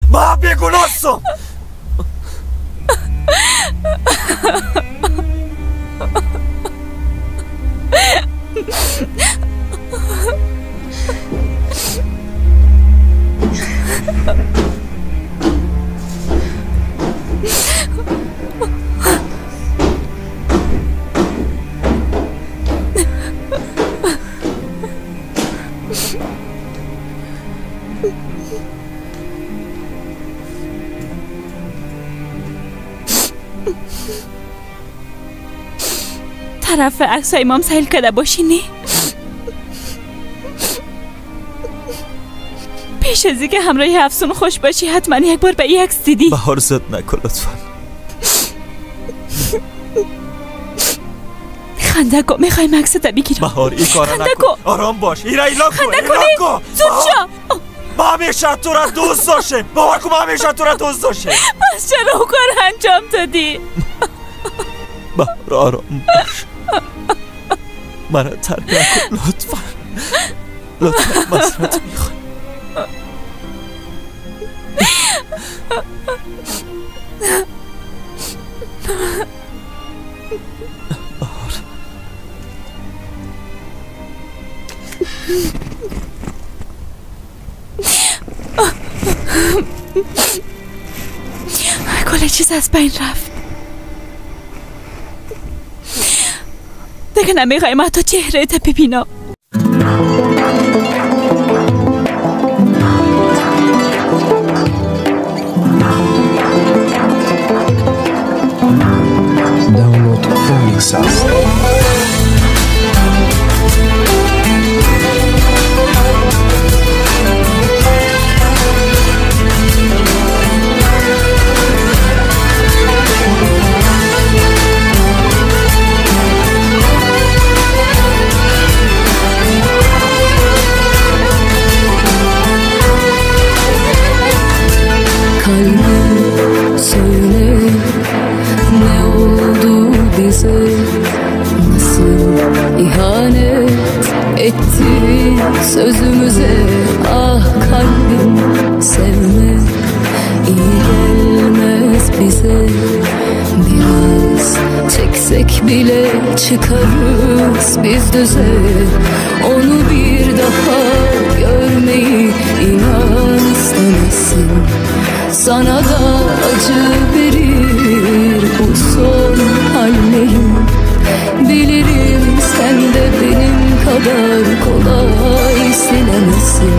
Ma biegun osso! طرف عکسای مام سیل کرده باشینی؟ پیش از اینکه همراه افسون خوش باشی حتما یک بار به این عکس دیدی. بهار زد نکن لطفا. خنده کو، میخوایم عکست بگیرم. بهار این کارا نکن. آرام باش. ایرا ایلا کن. زود شو. ما همیشه تو را دوست داشتیم. باور کن ما همیشه تو را دوست داشتیم. پس چرا اون کار انجام دادی؟ بهار آرام باش. مرا ترک نکن لطفا. لطفا معذرت میخوام. بهار کل چیز از بین رفت. دیگه نمیخوایم حتی چهره تا ببینم. Download Phoenix House. Kalbim söyle ne oldu bize, nasıl ihanet etti sözümüze. Ah kalbim sevme iyi gelmez bize, biraz çeksek bile çıkarız biz düze. Onu bir daha görmeyi inan istemezsin. Sana da acı verir bu son hallerim. Bilirim sen de benim kadar kolay silemezsin.